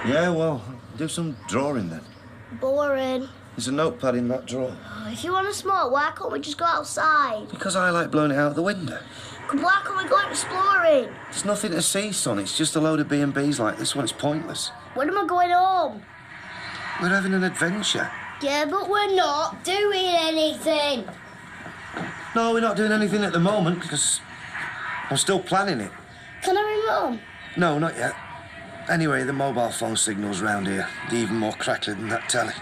Yeah, well, do some drawing then. Boring. There's a notepad in that drawer. If you want to smoke, why can't we just go outside? Because I like blowing it out the window. Why can't we go exploring? There's nothing to see, son. It's just a load of B&Bs like this one. It's pointless. When am I going home? We're having an adventure. Yeah, but we're not doing anything. No, we're not doing anything at the moment because I'm still planning it. Can I ring Mum? No, not yet. Anyway, the mobile phone signals round here. They're even more crackly than that telly.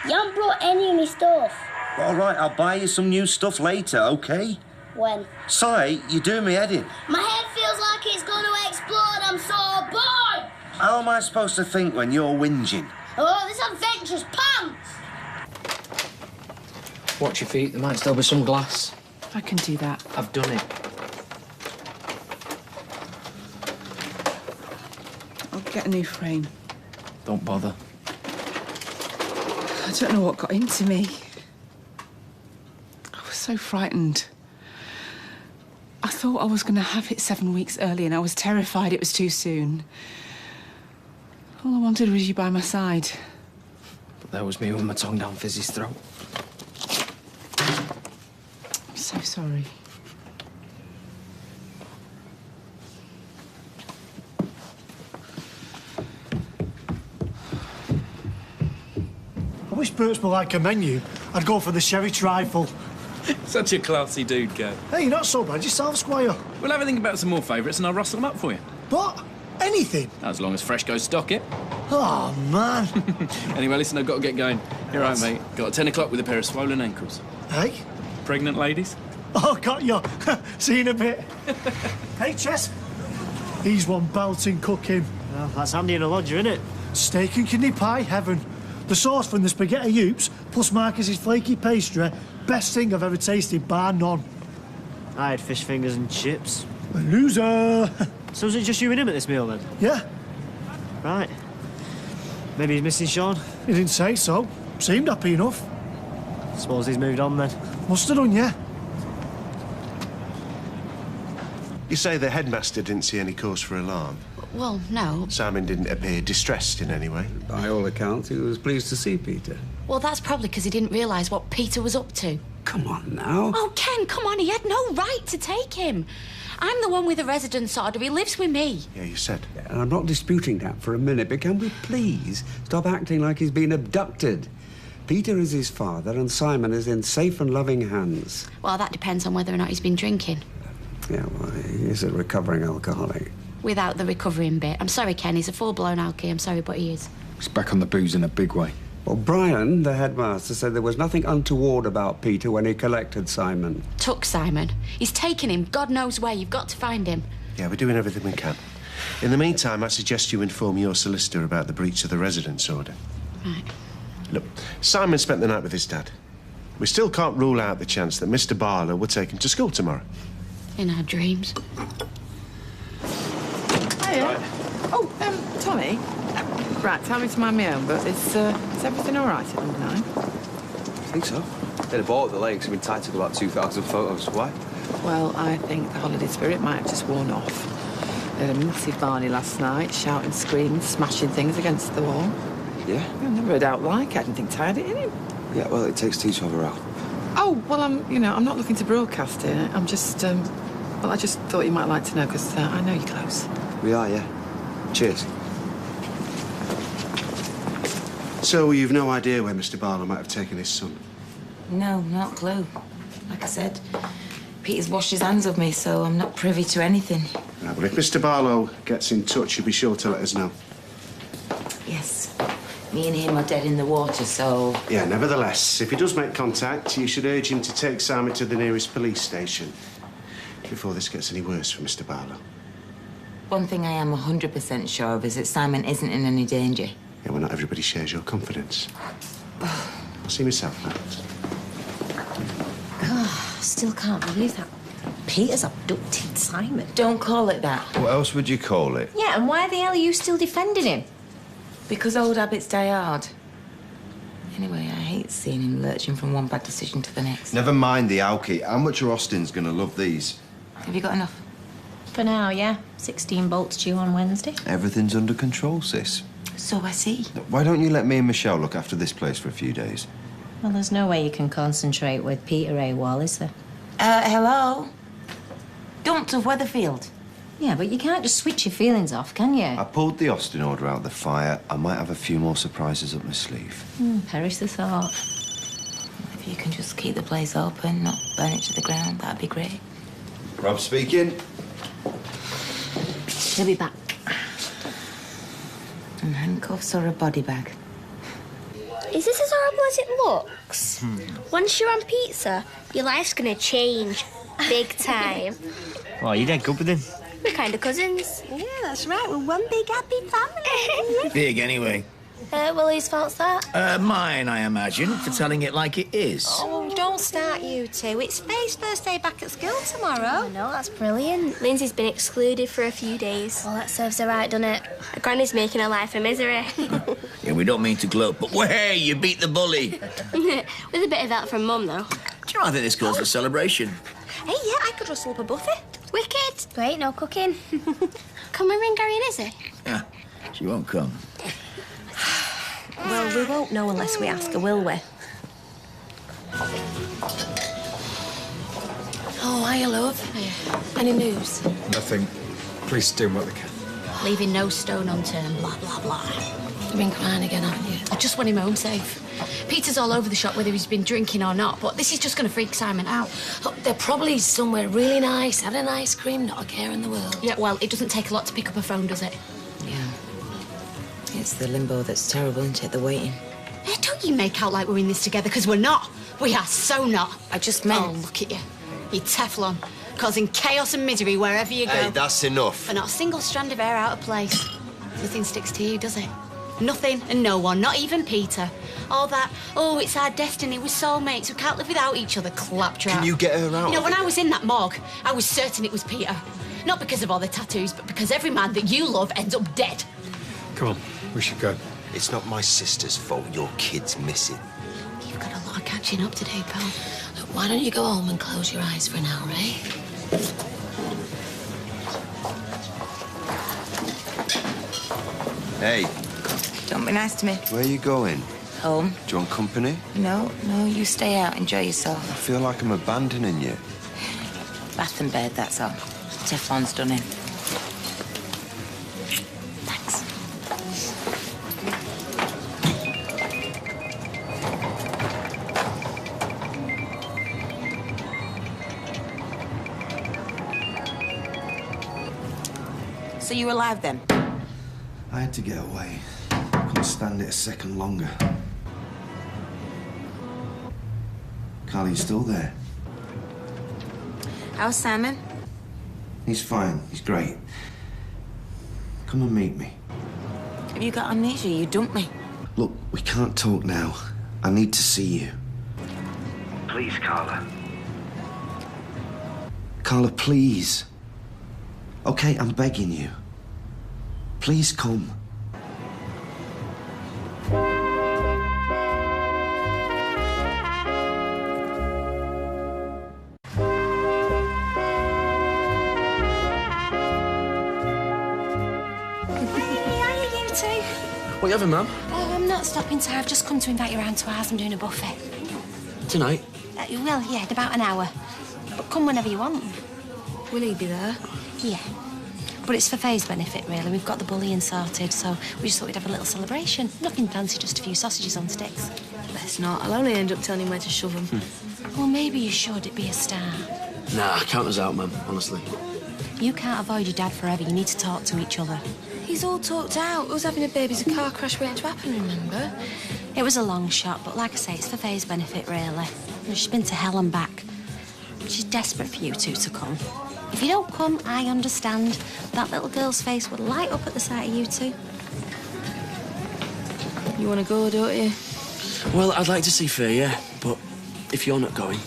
You haven't brought any of me stuff. All right, I'll buy you some new stuff later, OK? When? Si, you're doing me head in. My head feels like it's going to explode. I'm so bored. How am I supposed to think when you're whinging? Oh, this adventure's pants. Watch your feet, there might still be some glass. I can do that. I've done it. I'll get a new frame. Don't bother. I don't know what got into me. I was so frightened. I thought I was going to have it 7 weeks early and I was terrified it was too soon. All I wanted was you by my side. But there was me with my tongue down Fizzy's throat. I'm so sorry. I wish Bert's were like a menu. I'd go for the sherry trifle. Such a classy dude, Kev. Hey, you're not so bad yourself, Squire. We'll have a think about some more favourites and I'll rustle them up for you. What? Anything? As long as Freshco stock it. Oh, man. Anyway, listen, I've got to get going. You're right, mate. Got at 10 o'clock with a pair of swollen ankles. Hey? Pregnant ladies? Oh, got you. See you in a bit. Hey, Chess. He's one belting cooking. Well, that's handy in a lodger, isn't it? Steak and kidney pie, heaven. The sauce from the spaghetti hoops, plus Marcus's flaky pastry, best thing I've ever tasted, bar none. I had fish fingers and chips. A loser. So is it just you and him at this meal, then? Yeah, Right. Maybe he's missing Sean. he didn't say so. Seemed happy enough. Suppose he's moved on, then. Must have done, yeah. You say the headmaster didn't see any cause for alarm? Well, no. Simon didn't appear distressed in any way? By all accounts, he was pleased to see Peter. Well, that's probably because he didn't realise what Peter was up to. Come on now. Oh, Ken, come on, he had no right to take him. I'm the one with the residence order. He lives with me. Yeah, you said. And I'm not disputing that for a minute, but can we please stop acting like he's been abducted? Peter is his father, and Simon is in safe and loving hands. Well, that depends on whether or not he's been drinking. Yeah, well, he is a recovering alcoholic. Without the recovering bit. I'm sorry, Ken, he's a full-blown alky. I'm sorry, but he is. He's back on the booze in a big way. Well, Brian, the headmaster, said there was nothing untoward about Peter when he collected Simon. Took Simon. He's taken him God knows where. You've got to find him. Yeah, we're doing everything we can. In the meantime, I suggest you inform your solicitor about the breach of the residence order. Right. Look, Simon spent the night with his dad. We still can't rule out the chance that Mr. Barlow will take him to school tomorrow. In our dreams. Hiya. Oh, Tommy. Right, tell me to mind my own, but is everything all right at number 9? I think so. They'd have bought the lakes and been tied to about 2,000 photos. Why? Well, I think the holiday spirit might have just worn off. They had a massive Barney last night, shouting, screaming, smashing things against the wall. Yeah? I never heard out like it. I didn't think tired it in him. Yeah, well, it takes two to have a row. Oh, well, I'm not looking to broadcast it. I'm just, well, I just thought you might like to know, because I know you're close. We are, yeah. Cheers. So you've no idea where Mr. Barlow might have taken his son? No, not a clue. Like I said, Peter's washed his hands of me, so I'm not privy to anything. Right, well, if Mr. Barlow gets in touch, you'll be sure to let us know. Yes. Me and him are dead in the water, so... Yeah, nevertheless, if he does make contact, you should urge him to take Simon to the nearest police station before this gets any worse for Mr. Barlow. One thing I am 100% sure of is that Simon isn't in any danger. Yeah, well, not everybody shares your confidence. I'll see myself now. Oh, I still can't believe that Peter's abducted Simon. Don't call it that. What else would you call it? Yeah, and why the hell are you still defending him? Because old habits die hard. Anyway, I hate seeing him lurching from one bad decision to the next. Never mind the alky. How much are Austin's going to love these? Have you got enough? For now, yeah. 16 bolts due on Wednesday. Everything's under control, sis. So I see. Why don't you let me and Michelle look after this place for a few days? Well, there's no way you can concentrate with Peter AWOL, is there? Hello? Dumped of Weatherfield. Yeah, but you can't just switch your feelings off, can you? I pulled the Austin order out of the fire. I might have a few more surprises up my sleeve. Perish the thought. If you can just keep the place open, not burn it to the ground, that'd be great. Rob speaking. He'll be back. And handcuffs or a body bag? Is this as horrible as it looks? Once you're on pizza, your life's gonna change. Big time. Oh, you're dead good with him. We're kind of cousins. Yeah, that's right. We're one big happy family. Big, anyway. Well, whose fault's that? Mine, I imagine, for telling it like it is. Oh, don't start, you two. It's Faye's first day back at school tomorrow. Oh, no, that's brilliant. Lindsay's been excluded for a few days. Well, that serves her right, doesn't it? Her granny's making her life a misery. Yeah, we don't mean to gloat, but hey, you beat the bully. With a bit of help from Mum, though. Do you know, I think this calls for celebration. Hey, yeah, I could rustle up a buffet. Wicked. Great, no cooking. Can we ring Gary and Izzy? Yeah, she won't come. Well, we won't know unless we ask her, will we? Oh, hiya, love. Any news? Nothing. Police doing what they can. Leaving no stone unturned, blah, blah, blah. You've been crying again, haven't you? I just want him home safe. Peter's all over the shop whether he's been drinking or not, but this is just going to freak Simon out. Look, they're probably somewhere really nice, having an ice cream, not a care in the world. Yeah, well, it doesn't take a lot to pick up a phone, does it? Yeah. It's the limbo that's terrible, isn't it? The waiting. Hey, don't you make out like we're in this together, because we're not. We are so not. I just meant... Oh, look at you. You're Teflon, causing chaos and misery wherever you go. Hey, that's enough. But not a single strand of hair out of place. Nothing sticks to you, does it? Nothing and no one, not even Peter. All that, oh, it's our destiny, we're soulmates, we can't live without each other, claptrap. Can you get her out? You know, when I was in that morgue, I was certain it was Peter. Not because of all the tattoos, but because every man that you love ends up dead. Come on, we should go. It's not my sister's fault your kid's missing. You've got a lot of catching up to do, pal. Look, why don't you go home and close your eyes for an hour, eh? Hey. Don't be nice to me. Where are you going? Home. Do you want company? No, you stay out. Enjoy yourself. I feel like I'm abandoning you. Bath and bed, that's all. Teflon's done in. Thanks. So you were alive then? I had to get away. Couldn't stand it a second longer. Carl, you still there? How's Simon? He's fine. He's great. Come and meet me. Have you got amnesia? You dumped me. Look, we can't talk now. I need to see you. Please, Carla. Carla, please. Okay, I'm begging you. Please come. What you having, Mum? Oh, I'm not stopping, sir. I've just come to invite you round to ours. I'm doing a buffet. Tonight? Well, yeah, in about an hour. But come whenever you want. Will he be there? Yeah. But it's for Faye's benefit, really. We've got the bullying sorted, so we just thought we'd have a little celebration. Nothing fancy, just a few sausages on sticks. Let's not. I'll only end up telling him where to shove them. Well, maybe you should. It'd be a start. Nah, count us out, Mum, honestly. You can't avoid your dad forever. You need to talk to each other. He's all talked out. Us having a baby's a car crash waiting to happen, remember? It was a long shot, but like I say, it's for Faye's benefit, really. She's been to hell and back. She's desperate for you two to come. If you don't come, I understand. That little girl's face would light up at the sight of you two. You want to go, don't you? Well, I'd like to see Faye, yeah. But if you're not going,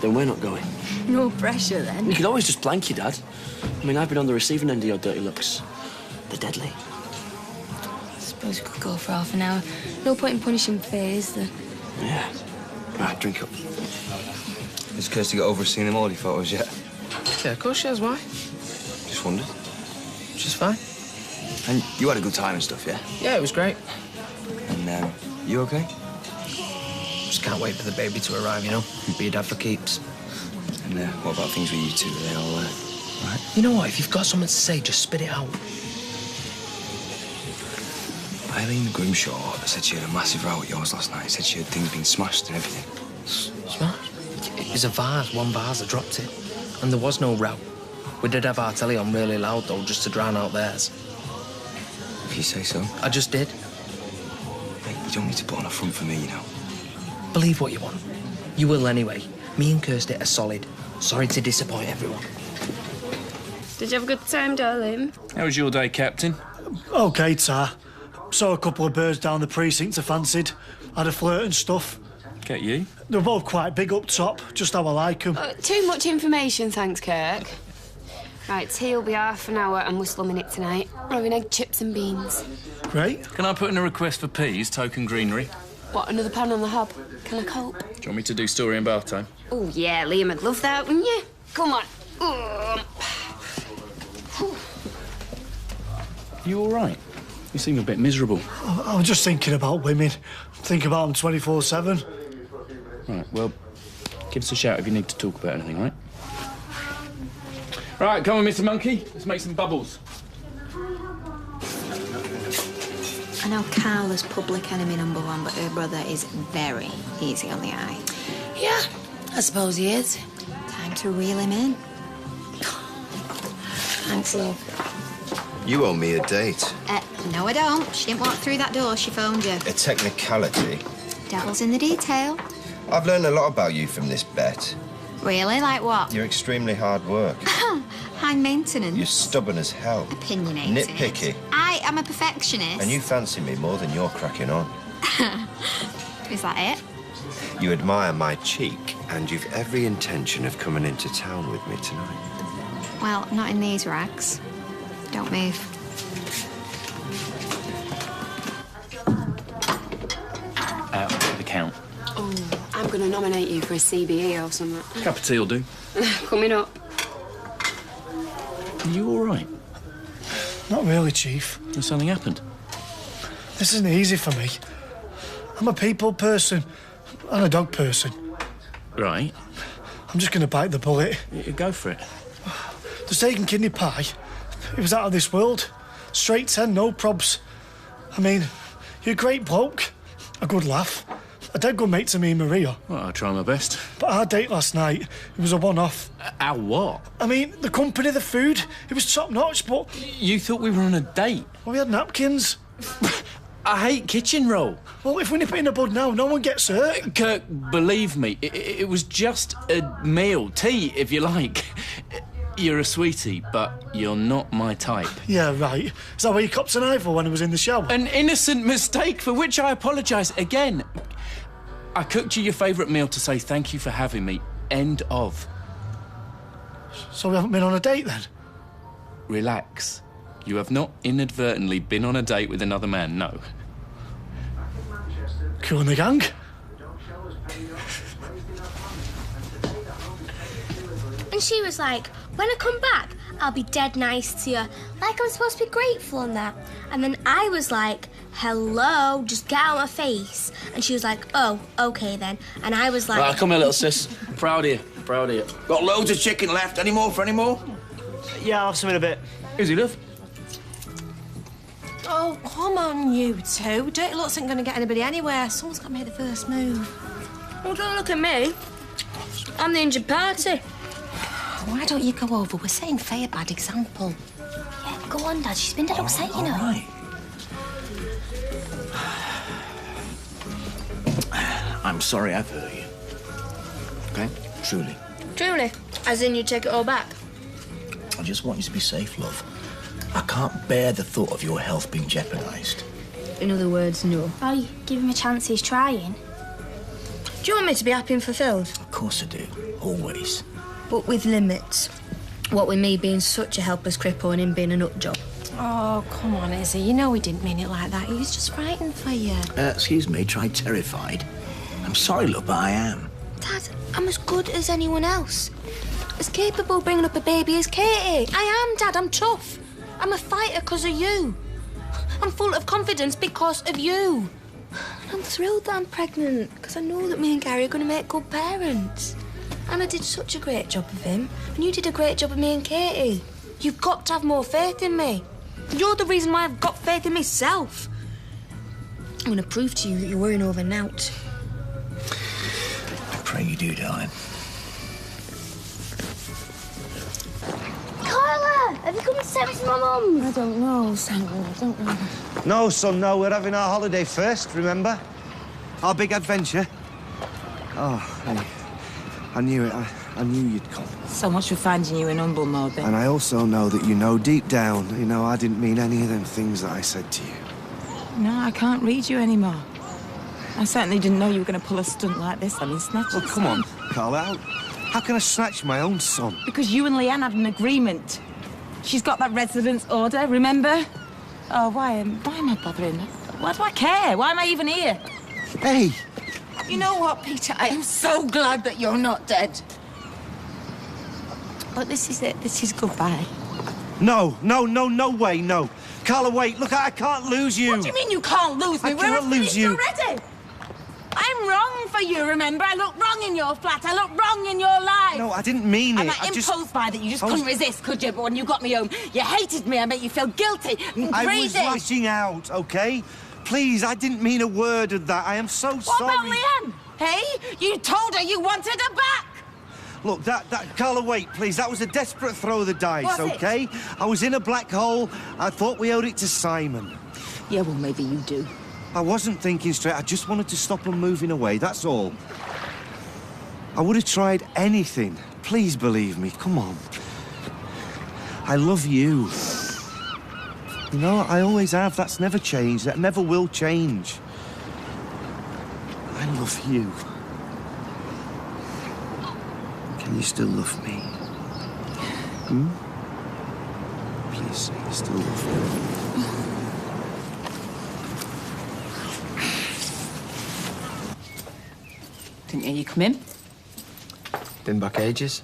then we're not going. No pressure, then. You could always just blank your dad. I mean, I've been on the receiving end of your dirty looks. They're deadly. I suppose we could go for half an hour. No point in punishing Faye, is there? Yeah. Right, drink up. Has Kirsty got over seeing them Audi photos yet? Yeah, of course she has. Why? Just wondered. She's fine. And you had a good time and stuff, yeah? Yeah, it was great. And, you okay? Just can't wait for the baby to arrive, you know? Be a dad for keeps. And, what about things with you two? Are they all, right? You know what? If you've got something to say, just spit it out. Eileen Grimshaw said she had a massive row at yours last night. Said she had things being smashed and everything. Smashed? It was a vase, one vase. I dropped it. And there was no row. We did have our telly on really loud, though, just to drown out theirs. If you say so. I just did. Mate, you don't need to put on a front for me, you know. Believe what you want. You will anyway. Me and Kirsty are solid. Sorry to disappoint everyone. Did you have a good time, darling? How was your day, Captain? OK, Tar. Saw a couple of birds down the precinct I fancied. Had a flirt and stuff. Get you? They were both quite big up top, just how I like them. Too much information, thanks, Kirk. Right, tea will be half an hour and we're slumming it tonight. We're having egg, chips and beans. Great. Can I put in a request for peas, token greenery? What, another pan on the hob? Can I cope? Do you want me to do story and bath time? Oh, yeah, Liam would love that, wouldn't you? Come on. You all right? You seem a bit miserable. I was just thinking about women. Think about them 24/7. Right, well, give us a shout if you need to talk about anything, right? Right, come on, Mr. Monkey. Let's make some bubbles. I know Carla's public enemy #1, but her brother is very easy on the eye. Yeah, I suppose he is. Time to reel him in. Thanks, love. You owe me a date. No, I don't. She didn't walk through that door. She phoned you. A technicality. Devil's in the detail. I've learned a lot about you from this bet. Really? Like what? You're extremely hard work. High maintenance. You're stubborn as hell. Opinionated. Nitpicky. I am a perfectionist. And you fancy me more than you're cracking on. Is that it? You admire my cheek, and you've every intention of coming into town with me tonight. Well, not in these rags. Don't move. The count. Oh, I'm going to nominate you for a CBE or something. Cup of tea will do. Coming up. Are you all right? Not really, Chief. Has something happened? This isn't easy for me. I'm a people person and a dog person. Right. I'm just going to bite the bullet. Go for it. The steak and kidney pie, it was out of this world. Straight 10, no probs. I mean, you're a great bloke, a good laugh, a dead good mate to me and Maria. Well, I'll try my best. But our date last night, it was a one-off. Our what? I mean, the company, the food, it was top-notch, but... You thought we were on a date? Well, we had napkins. I hate kitchen roll. Well, if we nip it in the bud now, no one gets hurt. Kirk, believe me, it was just a meal. Tea, if you like. You're a sweetie, but you're not my type. Yeah, right. Is that where you copped an eye for when I was in the shower? An innocent mistake for which I apologise again. I cooked you your favourite meal to say thank you for having me. End of. So we haven't been on a date, then? Relax. You have not inadvertently been on a date with another man, no. Cool in the gang? And she was like, when I come back, I'll be dead nice to you. Like I'm supposed to be grateful and that. And then I was like, hello, just get out of my face. And she was like, oh, OK then. And I was like... Right, come here, little sis. Proud of you, proud of you. Got loads of chicken left. Any more for any more? Yeah, I'll have some in a bit. Who's he, love? Oh, come on, you two. Dirty looks ain't going to get anybody anywhere. Someone's got to make the first move. Well, don't look at me. I'm the injured party. Why don't you go over? We're setting Faye a bad example. Yeah, go on, Dad. She's been dead upset, you know. Right. I'm sorry I've hurt you. Okay? Truly. Truly? As in you take it all back? I just want you to be safe, love. I can't bear the thought of your health being jeopardised. In other words, no. Oh, give him a chance, he's trying. Do you want me to be happy and fulfilled? Of course I do. Always. But with limits. What with me being such a helpless cripple and him being a nut job. Oh, come on, Izzy. You know he didn't mean it like that. He was just frightened for you. Excuse me, try terrified. I'm sorry, love, but I am. Dad, I'm as good as anyone else. As capable of bringing up a baby as Katie. I am, Dad. I'm tough. I'm a fighter because of you. I'm full of confidence because of you. I'm thrilled that I'm pregnant because I know that me and Gary are going to make good parents. Anna did such a great job of him, and you did a great job of me and Katie. You've got to have more faith in me. You're the reason why I've got faith in myself. I'm going to prove to you that you're worrying over Nout. I pray you do, darling. Carla, have you come to say to my mum? I don't know, Simon. I don't know. No, son, no. We're having our holiday first, remember? Our big adventure. Oh, hey. I knew it. I knew you'd come. So much for finding you in humble mode, then. And I also know that you know deep down, I didn't mean any of them things that I said to you. No, I can't read you anymore. I certainly didn't know you were going to pull a stunt like this. I mean, snatch Well, come on, Carla. How can I snatch my own son? Because you and Leanne had an agreement. She's got that residence order, remember? Oh, why am I bothering? Why do I care? Why am I even here? Hey! You know what, Peter? I am so glad that you're not dead. But this is it. This is goodbye. No way, no. Carla, wait. Look, I can't lose you. What do you mean you can't lose me? I cannot lose you. Already. I'm wrong for you, remember? I looked wrong in your flat. I looked wrong in your life. No, I didn't mean it. I'm not imposed by that. You just couldn't resist, could you? But when you got me home, you hated me. I made you feel guilty and I crazy. was lashing out, OK? Please, I didn't mean a word of that. I am so sorry. What about Leanne? Hey? You told her you wanted her back. Look, Carla, wait, please. That was a desperate throw of the dice, OK? I was in a black hole. I thought we owed it to Simon. Yeah, well, maybe you do. I wasn't thinking straight. I just wanted to stop him moving away, that's all. I would have tried anything. Please believe me, come on. I love you. I always have. That's never changed. That never will change. I love you. Can you still love me? Please say you still love me. Didn't hear you come in. Been back ages.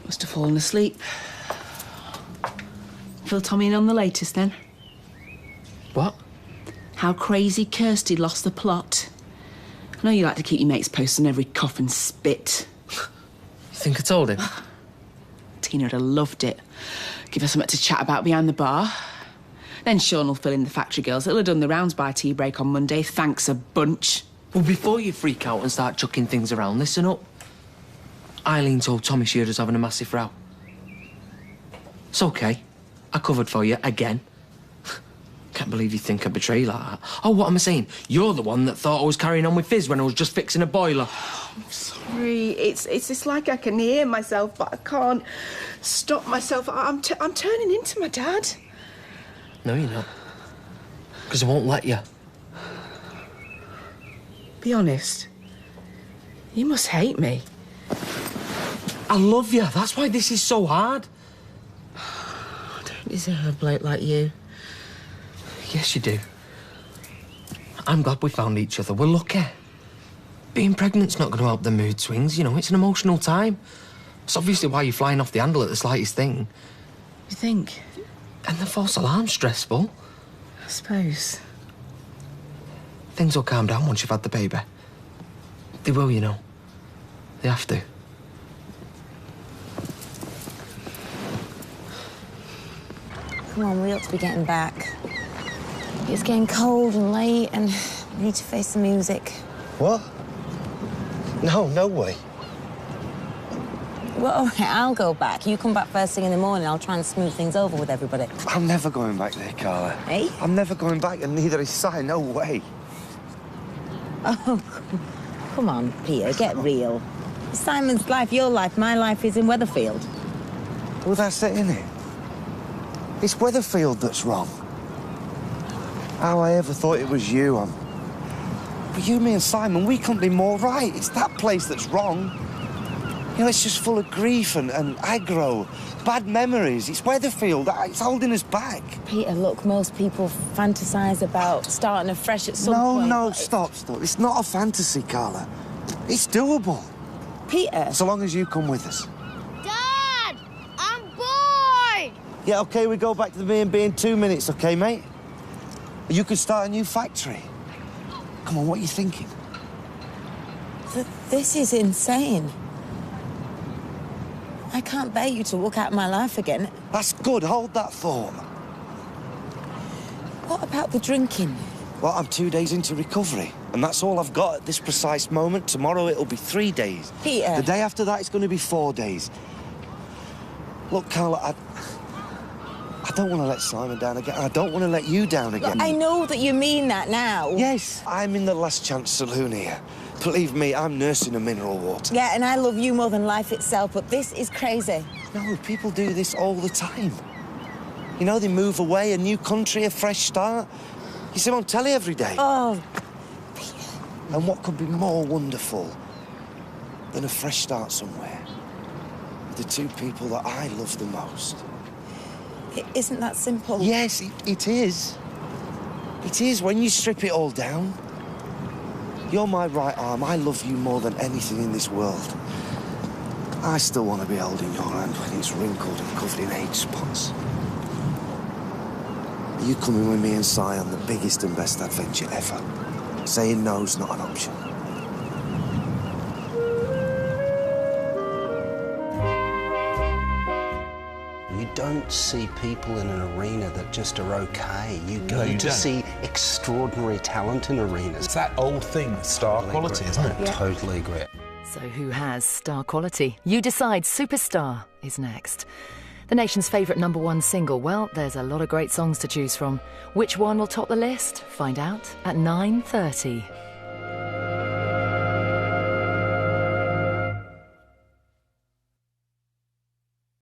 Must have fallen asleep. Fill Tommy in on the latest, then. What? How crazy Kirsty lost the plot. I know you like to keep your mates posted on every cough and spit. You think I told him? Tina'd have loved it. Give her something to chat about behind the bar. Then Sean will fill in the factory girls. It'll have done the rounds by tea break on Monday. Thanks a bunch. Well, before you freak out and start chucking things around, listen up. Eileen told Tommy she heard us having a massive row. It's OK. I covered for you again. Can't believe you think I betray like that. Oh, what am I saying? You're the one that thought I was carrying on with Fizz when I was just fixing a boiler. I'm sorry. It's just like I can hear myself, but I can't stop myself. I'm turning into my dad. No, you're not. Because I won't let you. Be honest. You must hate me. I love you. That's why this is so hard. I don't deserve a bloke like you. Yes, you do. I'm glad we found each other. We're lucky. Being pregnant's not going to help the mood swings, it's an emotional time. It's obviously why you're flying off the handle at the slightest thing. You think? And the false alarm's stressful. I suppose. Things will calm down once you've had the baby. They will, They have to. Come on, we ought to be getting back. It's getting cold and late, and we need to face the music. What? No way. Well, all right, I'll go back. You come back first thing in the morning. I'll try and smooth things over with everybody. I'm never going back there, Carla. Hey? I'm never going back, and neither is Si. No way. Oh, come on, Peter, get real. It's Simon's life, your life, my life is in Weatherfield. Well, that's it, innit? It's Weatherfield that's wrong. How I ever thought it was you. But you, me and Simon, we couldn't be more right. It's that place that's wrong. It's just full of grief and aggro, bad memories. It's Weatherfield. It's holding us back. Peter, look, most people fantasize about starting afresh at some point. No, stop. It's not a fantasy, Carla. It's doable. Peter. So long as you come with us. Dad! I'm bored! Yeah, OK, we go back to the B&B in 2 minutes, OK, mate? You could start a new factory. Come on, what are you thinking? This is insane. I can't bear you to walk out of my life again. That's good. Hold that thought. What about the drinking? Well, I'm 2 days into recovery, and that's all I've got at this precise moment. Tomorrow it'll be 3 days. Peter. The day after that it's going to be 4 days. Look, Carla, I don't want to let Simon down again. I don't want to let you down again. Look, I know that you mean that now. Yes, I'm in the last chance saloon here. Believe me, I'm nursing a mineral water. Yeah, and I love you more than life itself, but this is crazy. No, people do this all the time. You know, they move away, a new country, a fresh start. You see them on telly every day. Oh. And what could be more wonderful than a fresh start somewhere with the two people that I love the most? It isn't that simple. Yes, it is. It is when you strip it all down. You're my right arm. I love you more than anything in this world. I still want to be holding your hand when it's wrinkled and covered in age spots. Are you coming with me and Si on the biggest and best adventure ever? Saying no's not an option. You don't see people in an arena that just are okay. You go you to don't. see extraordinary talent in arenas. It's that old thing, star quality, isn't it? I totally agree. So who has star quality? You Decide Superstar is next. The nation's favourite #1 single. Well, there's a lot of great songs to choose from. Which one will top the list? Find out at 9:30.